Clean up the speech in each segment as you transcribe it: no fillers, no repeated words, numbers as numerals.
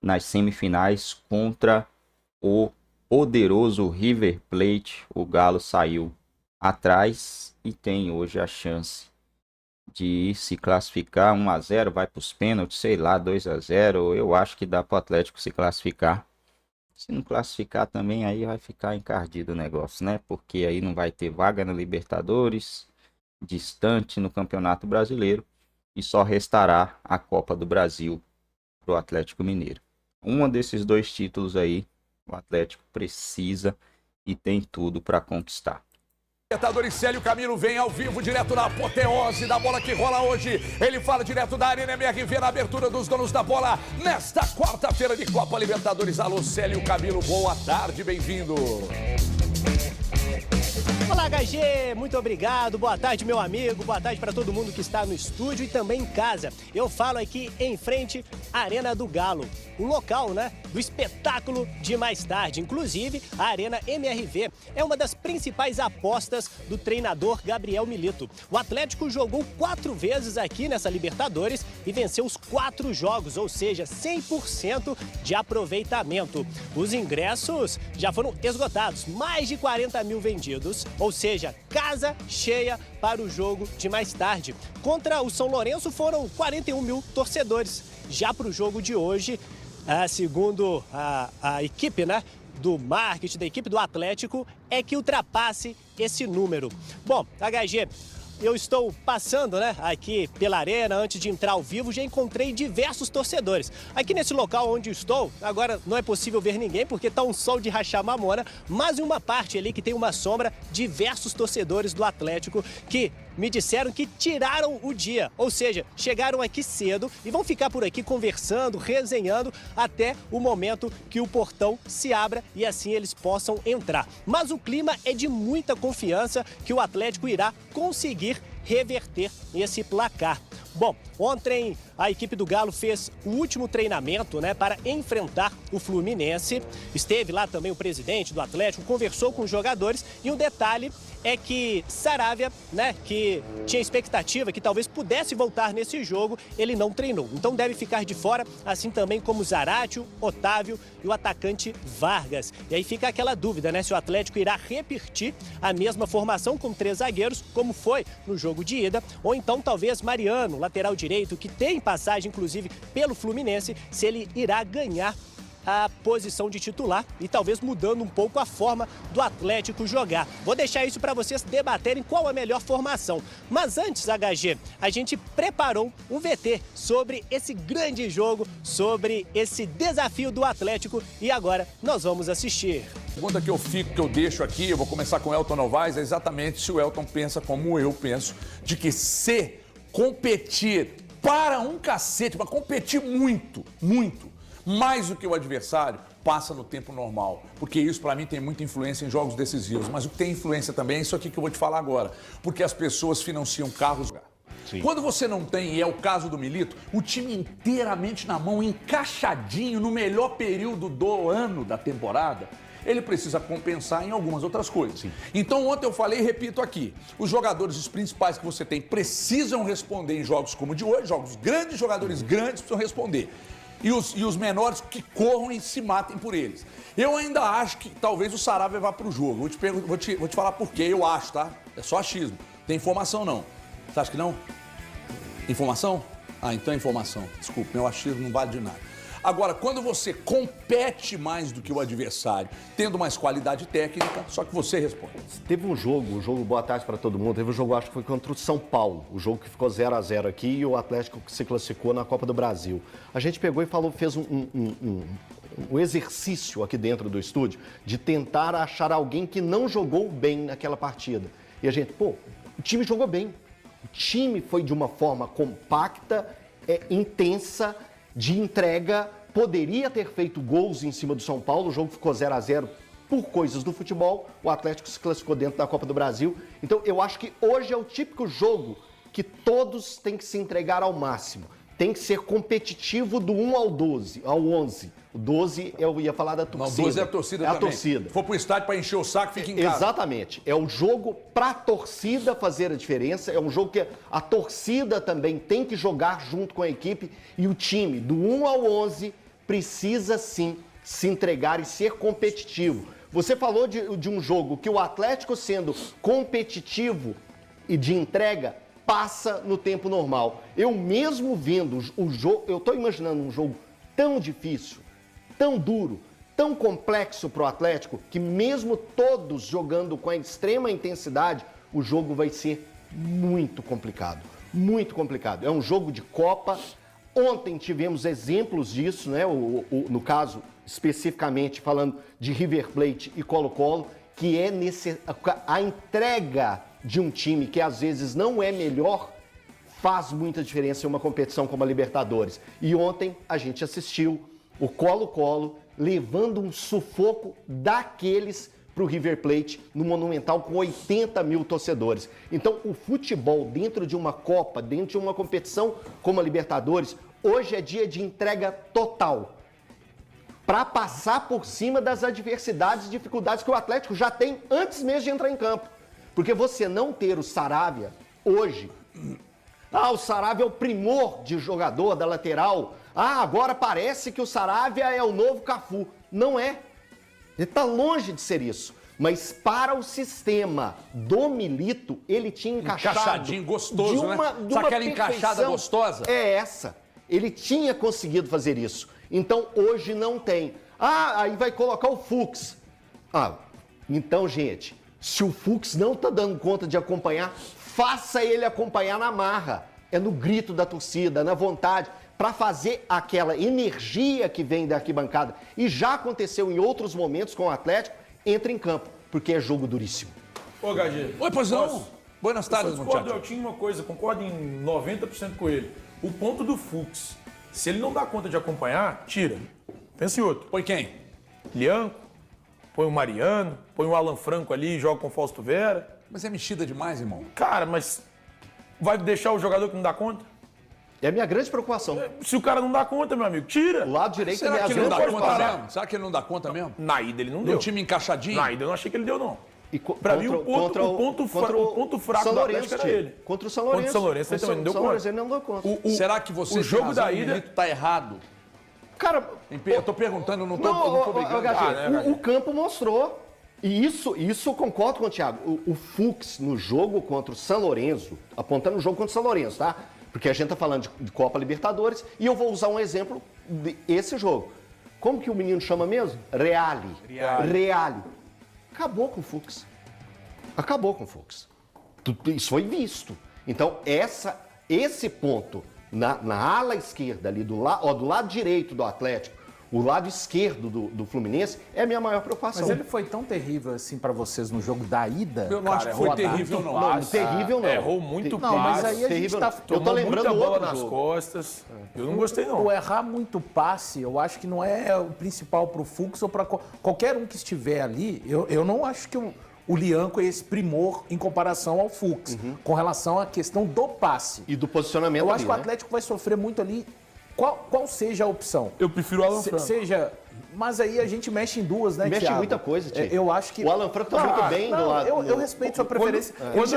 nas semifinais contra o poderoso River Plate. O Galo saiu atrás e tem hoje a chance de se classificar. 1-0, vai para os pênaltis, sei lá, 2-0. Eu acho que dá para o Atlético se classificar. Se não classificar também, aí vai ficar encardido o negócio, né? Porque aí não vai ter vaga na Libertadores, distante no Campeonato Brasileiro, e só restará a Copa do Brasil para o Atlético Mineiro. Um desses dois títulos aí, o Atlético precisa e tem tudo para conquistar. Libertadores, Célio Camilo vem ao vivo, direto na apoteose da bola que rola hoje. Ele fala direto da Arena MRV na abertura dos donos da bola nesta quarta-feira de Copa Libertadores. Alô, Célio Camilo, boa tarde, bem-vindo. Olá, HG, muito obrigado, boa tarde, meu amigo, boa tarde para todo mundo que está no estúdio e também em casa. Eu falo aqui em frente à Arena do Galo, um local, né, do espetáculo de mais tarde. Inclusive, a Arena MRV é uma das principais apostas do treinador Gabriel Milito. O Atlético jogou 4 vezes aqui nessa Libertadores e venceu os 4 jogos, ou seja, 100% de aproveitamento. Os ingressos já foram esgotados, mais de 40 mil vendidos, ou seja, casa cheia para o jogo de mais tarde. Contra o São Lourenço foram 41 mil torcedores. Já para o jogo de hoje, segundo a equipe, né, do marketing, da equipe do Atlético, é que ultrapasse esse número. Bom, HG, eu estou passando, né, aqui pela arena, antes de entrar ao vivo, já encontrei diversos torcedores. Aqui nesse local onde estou, agora não é possível ver ninguém, porque está um sol de rachar mamona, mas em uma parte ali que tem uma sombra, diversos torcedores do Atlético que me disseram que tiraram o dia, ou seja, chegaram aqui cedo e vão ficar por aqui conversando, resenhando até o momento que o portão se abra e assim eles possam entrar. Mas o clima é de muita confiança que o Atlético irá conseguir reverter esse placar. Bom, ontem a equipe do Galo fez o último treinamento, né, para enfrentar o Fluminense. Esteve lá também o presidente do Atlético, conversou com os jogadores e um detalhe é que Saravia, né, que tinha expectativa que talvez pudesse voltar nesse jogo, ele não treinou. Então deve ficar de fora, assim também como Zaratio, Otávio e o atacante Vargas. E aí fica aquela dúvida, né, se o Atlético irá repetir a mesma formação com 3 zagueiros, como foi no jogo de ida, ou então talvez Mariano, lateral direito, que tem passagem inclusive pelo Fluminense, se ele irá ganhar a posição de titular e talvez mudando um pouco a forma do Atlético jogar. Vou deixar isso para vocês debaterem qual a melhor formação. Mas antes, HG, a gente preparou um VT sobre esse grande jogo, sobre esse desafio do Atlético e agora nós vamos assistir. A pergunta que eu deixo aqui, eu vou começar com o Elton Novaes, é exatamente se o Elton pensa como eu penso, de que se competir para um cacete, mas competir muito, mais do que o adversário, passa no tempo normal. Porque isso, para mim, tem muita influência em jogos decisivos. Mas o que tem influência também é isso aqui que eu vou te falar agora. Porque as pessoas financiam carros. Sim. Quando você não tem, e é o caso do Milito, o time inteiramente na mão, encaixadinho, no melhor período do ano da temporada, ele precisa compensar em algumas outras coisas. Sim. Então, ontem eu falei e repito aqui, os jogadores, os principais que você tem, precisam responder em jogos como o de hoje, jogos grandes, jogadores grandes precisam responder. E os menores que corram e se matem por eles. Eu ainda acho que talvez o Saravia vá para o jogo. Vou te falar por quê, eu acho, tá? É só achismo. Tem informação não. Você acha que não? Informação? Ah, então é informação. Desculpa, meu achismo não vale de nada. Agora, quando você compete mais do que o adversário, tendo mais qualidade técnica, só que você responde. Teve um jogo boa tarde para todo mundo, teve um jogo, acho que foi contra o São Paulo, o jogo que ficou 0-0 aqui e o Atlético que se classificou na Copa do Brasil. A gente pegou e falou, fez um exercício aqui dentro do estúdio de tentar achar alguém que não jogou bem naquela partida. E a gente, o time jogou bem. O time foi de uma forma compacta, intensa, de entrega, poderia ter feito gols em cima do São Paulo, o jogo ficou 0-0 por coisas do futebol, o Atlético se classificou dentro da Copa do Brasil. Então eu acho que hoje é o típico jogo que todos têm que se entregar ao máximo. Tem que ser competitivo do 1 ao 12, ao 11. O 12 eu ia falar da torcida. Não, 12 é a torcida também. É a torcida. Se for pro estádio para encher o saco, fica em casa. Exatamente. É o jogo para a torcida fazer a diferença. É um jogo que a torcida também tem que jogar junto com a equipe. E o time, do 1 ao 11, precisa sim se entregar e ser competitivo. Você falou de um jogo que o Atlético, sendo competitivo e de entrega, passa no tempo normal. Eu mesmo vendo o jogo, eu estou imaginando um jogo tão difícil, tão duro, tão complexo para o Atlético, que mesmo todos jogando com a extrema intensidade, o jogo vai ser muito complicado. Muito complicado. É um jogo de Copa. Ontem tivemos exemplos disso, né? No caso, especificamente falando de River Plate e Colo-Colo, que é a entrega de um time que às vezes não é melhor, faz muita diferença em uma competição como a Libertadores. E ontem a gente assistiu o Colo-Colo levando um sufoco daqueles para o River Plate no Monumental com 80 mil torcedores. Então, o futebol dentro de uma Copa, dentro de uma competição como a Libertadores, hoje é dia de entrega total para passar por cima das adversidades e dificuldades que o Atlético já tem antes mesmo de entrar em campo. Porque você não ter o Saravia hoje, o Saravia é o primor de jogador da lateral, agora parece que o Saravia é o novo Cafu. Não é. Ele está longe de ser isso. Mas para o sistema do Milito, ele tinha encaixadinho, gostoso, né? Sabe aquela encaixada gostosa? É essa. Ele tinha conseguido fazer isso. Então, hoje não tem. Aí vai colocar o Fux. Então, gente, se o Fux não está dando conta de acompanhar, faça ele acompanhar na marra. É no grito da torcida, na vontade, para fazer aquela energia que vem da arquibancada. E já aconteceu em outros momentos com o Atlético, entra em campo, porque é jogo duríssimo. Ô, Gagê. Oi, pois não. Buenas tardes, muchachos. Eu tinha uma coisa, concordo em 90% com ele. O ponto do Fux, se ele não dá conta de acompanhar, tira. Pensa em outro. Põe quem? Lianco, põe o Mariano, põe o Alan Franco ali e joga com o Fausto Vera. Mas é mexida demais, irmão. Cara, mas vai deixar o jogador que não dá conta? É a minha grande preocupação. Se o cara não dá conta, meu amigo, tira. O lado direito Será que ele não dá conta parar. mesmo? Será que ele não dá conta mesmo? Na ida ele não deu. No time encaixadinho? Na ida eu não achei que ele deu, não. E pra mim, o ponto fraco do Atlético era ele. Contra o São Lourenço. Contra o São Lourenço ele também não deu conta. Ele não deu conta. Será que você o jogo da ida tá errado? Cara, eu tô perguntando, eu não tô brigando. O campo mostrou. E isso eu concordo com o Thiago. O Fux no jogo contra o São Lourenço, apontando o jogo contra o São Lourenço, tá? Porque a gente tá falando de Copa Libertadores e eu vou usar um exemplo desse jogo. Como que o menino chama mesmo? Reale. Acabou com o Fux. Acabou com o Fux. Isso foi visto. Então, esse ponto na ala esquerda ali, do lado direito do Atlético, o lado esquerdo do Fluminense, é a minha maior preocupação. Mas ele foi tão terrível assim pra vocês no jogo da ida? Eu não acho que foi terrível, não. Não, terrível não. Errou muito passe. Não, mas aí a gente tá... Eu tô lembrando muita bola outro nas jogo. costas. Eu não gostei, não. O errar muito passe, eu acho que não é o principal pro Fux ou pra qualquer um que estiver ali. Eu não acho que o Lianco é esse primor em comparação ao Fux, com relação à questão do passe. E do posicionamento Eu ali, acho que o Atlético vai sofrer muito ali. Qual seja a opção? Eu prefiro o Alan Franco. Mas aí a gente mexe em duas, né, Mexe Thiago? em muita coisa, Tio. Eu acho que... O Alan Franco tá muito bem do lado. Eu respeito sua preferência. Quando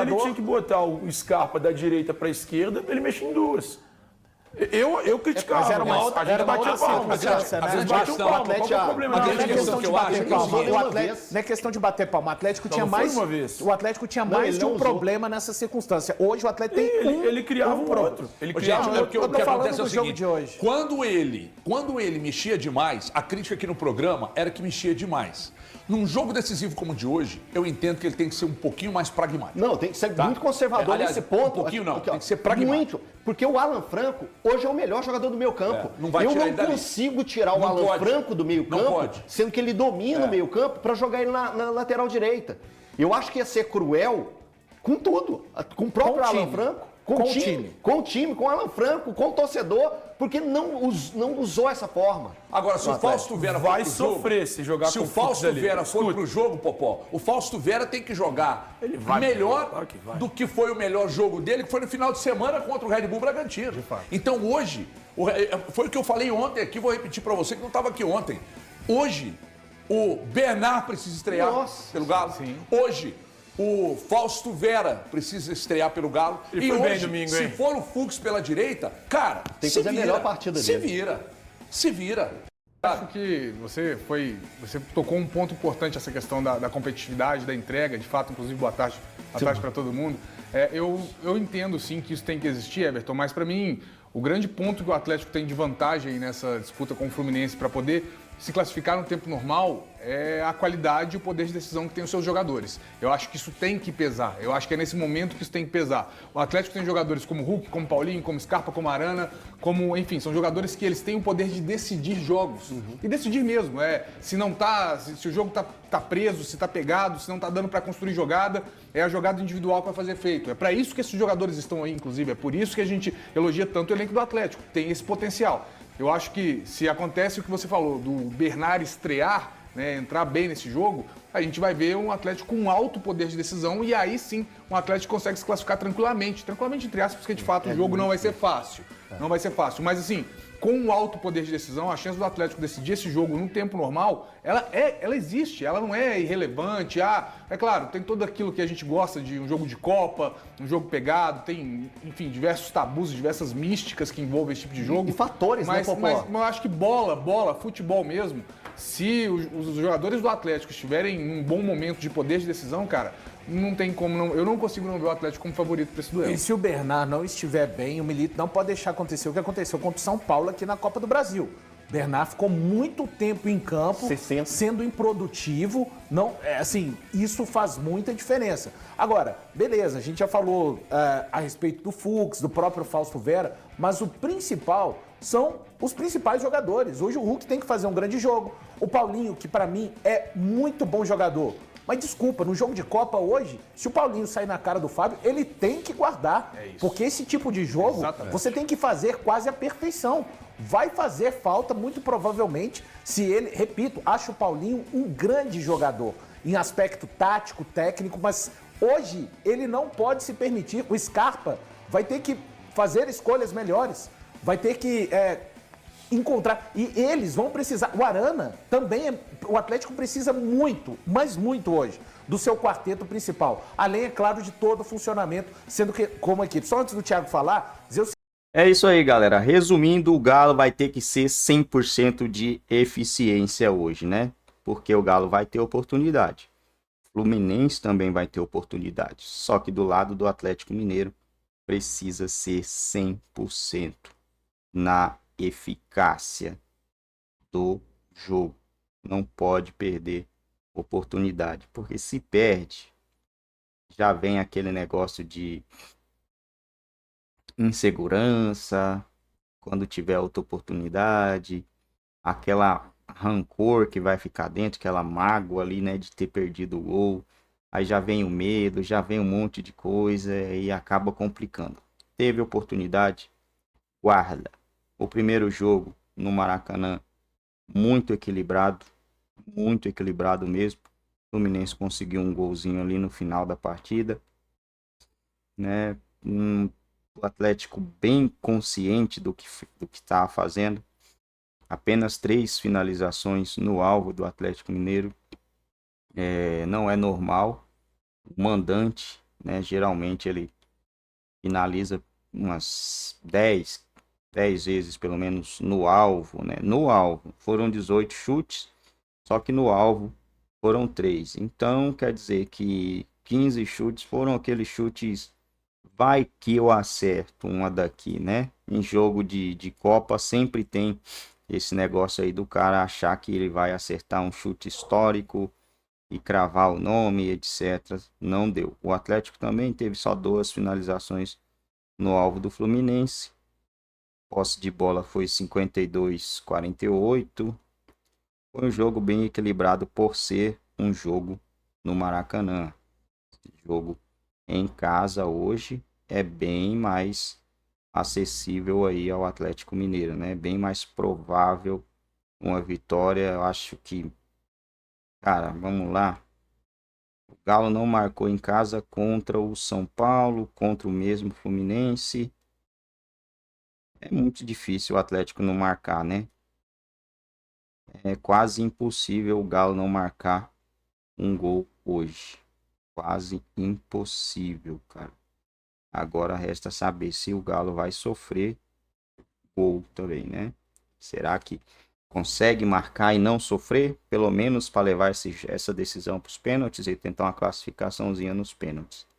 ele tinha que botar o Scarpa da direita para a esquerda, ele mexia em duas. Eu criticava. Mas era uma outra, a gente batia palma. Às vezes bate palma. Qual que é o problema? Não é questão de bater palma. Não é questão de bater palma. O Atlético tinha mais... uma vez. O Atlético tinha mais de um problema nessa circunstância. Hoje o Atlético tem ele criava um outro. Gente, o que acontece é o seguinte, de hoje. Quando ele mexia demais, a crítica aqui no programa era que mexia demais. Num jogo decisivo como o de hoje, eu entendo que ele tem que ser um pouquinho mais pragmático. Não, tem que ser muito conservador nesse ponto. Um pouquinho não, tem que ser pragmático. Muito, porque o Alan Franco hoje é o melhor jogador do meio campo. Eu não consigo tirar o Alan Franco do meio campo, sendo que ele domina o meio campo, para jogar ele na lateral direita. Eu acho que ia ser cruel com tudo, com o próprio Alan Franco. Com o time, com o Alan Franco, com o torcedor, porque não usou essa forma. Agora, se o Fausto Vera vai sofrer se jogar com o Fausto Vera for pro jogo, Popó, o Fausto Vera tem que jogar melhor do que foi o melhor jogo dele, que foi no final de semana contra o Red Bull Bragantino. Então hoje, foi o que eu falei ontem aqui, vou repetir pra você que não estava aqui ontem. Hoje, o Bernard precisa estrear pelo Galo. Sim. Hoje, o Fausto Vera precisa estrear pelo Galo. Ele foi bem domingo, se for o Fux pela direita, cara, tem que fazer a melhor partida dele. Se vira. se vira. Acho que você tocou um ponto importante, essa questão da competitividade, da entrega, de fato, inclusive boa tarde para todo mundo. Eu entendo sim que isso tem que existir, Everton, mas para mim o grande ponto que o Atlético tem de vantagem nessa disputa com o Fluminense para poder se classificar no tempo normal é a qualidade e o poder de decisão que tem os seus jogadores. Eu acho que isso tem que pesar. Eu acho que é nesse momento que isso tem que pesar. O Atlético tem jogadores como Hulk, como Paulinho, como Scarpa, como Arana, enfim, são jogadores que eles têm o poder de decidir jogos. E decidir mesmo. Se o jogo tá preso, se tá pegado, se não tá dando para construir jogada, é a jogada individual que vai fazer efeito. É para isso que esses jogadores estão aí, inclusive. É por isso que a gente elogia tanto o elenco do Atlético. Tem esse potencial. Eu acho que se acontece o que você falou, do Bernard estrear, né, entrar bem nesse jogo, a gente vai ver um Atlético com um alto poder de decisão e aí sim um Atlético consegue se classificar tranquilamente entre aspas, porque de fato o jogo não vai ser fácil. Não vai ser fácil, mas assim, com um alto poder de decisão, a chance do Atlético decidir esse jogo num tempo normal, ela existe, ela não é irrelevante. É claro, tem tudo aquilo que a gente gosta de um jogo de Copa, um jogo pegado, tem, enfim, diversos tabus, diversas místicas que envolvem esse tipo de jogo. E fatores, mas, né, Popó? mas eu acho que bola, futebol mesmo, se os jogadores do Atlético estiverem num bom momento de poder de decisão, cara, não tem como não. Eu não consigo não ver o Atlético como favorito para esse duelo. E se o Bernard não estiver bem, o Milito não pode deixar acontecer o que aconteceu contra o São Paulo aqui na Copa do Brasil. O Bernard ficou muito tempo em campo, 60. sendo improdutivo. Não, isso faz muita diferença. Agora, beleza, a gente já falou a respeito do Fux, do próprio Fausto Vera, mas o principal são os principais jogadores. Hoje o Hulk tem que fazer um grande jogo. O Paulinho, que para mim é muito bom jogador. Mas desculpa, no jogo de Copa hoje, se o Paulinho sair na cara do Fábio, ele tem que guardar. Porque esse tipo de jogo, Exatamente. você tem que fazer quase a perfeição. Vai fazer falta, muito provavelmente, se ele... Repito, acho o Paulinho um grande jogador. Em aspecto tático, técnico, mas hoje ele não pode se permitir. O Scarpa vai ter que fazer escolhas melhores. Vai ter que... encontrar. E eles vão precisar. O Arana também. O Atlético precisa muito, mas muito hoje, do seu quarteto principal. Além, é claro, de todo o funcionamento, sendo que, como equipe. Só antes do Thiago falar, dizer o seguinte. É isso aí, galera. Resumindo, o Galo vai ter que ser 100% de eficiência hoje, né? Porque o Galo vai ter oportunidade. O Fluminense também vai ter oportunidade. Só que do lado do Atlético Mineiro, precisa ser 100% na eficácia do jogo. Não pode perder oportunidade, porque se perde, já vem aquele negócio de insegurança, quando tiver outra oportunidade, aquela rancor que vai ficar dentro, aquela mágoa ali, né, de ter perdido o gol. Aí já vem o medo, já vem um monte de coisa e acaba complicando. Teve oportunidade, guarda. O primeiro jogo no Maracanã, muito equilibrado mesmo. O Fluminense conseguiu um golzinho ali no final da partida, né? O Atlético bem consciente do que estava fazendo. Apenas 3 finalizações no alvo do Atlético Mineiro. Não é normal. O mandante, né? Geralmente ele finaliza umas 10 vezes pelo menos no alvo, né? No alvo foram 18 chutes, só que no alvo foram 3. Então quer dizer que 15 chutes foram aqueles chutes, vai que eu acerto uma daqui, né? Em jogo de Copa sempre tem esse negócio aí do cara achar que ele vai acertar um chute histórico e cravar o nome, etc. Não deu. O Atlético também teve só 2 finalizações no alvo do Fluminense. Posse de bola foi 52-48. Foi um jogo bem equilibrado por ser um jogo no Maracanã. Jogo em casa hoje é bem mais acessível aí ao Atlético Mineiro, né? Bem mais provável uma vitória. Eu acho que, cara, vamos lá. O Galo não marcou em casa contra o São Paulo, contra o mesmo Fluminense. É muito difícil o Atlético não marcar, né? É quase impossível o Galo não marcar um gol hoje. Quase impossível, cara. Agora resta saber se o Galo vai sofrer gol também, né? Será que consegue marcar e não sofrer, pelo menos para levar essa decisão para os pênaltis e tentar uma classificaçãozinha nos pênaltis?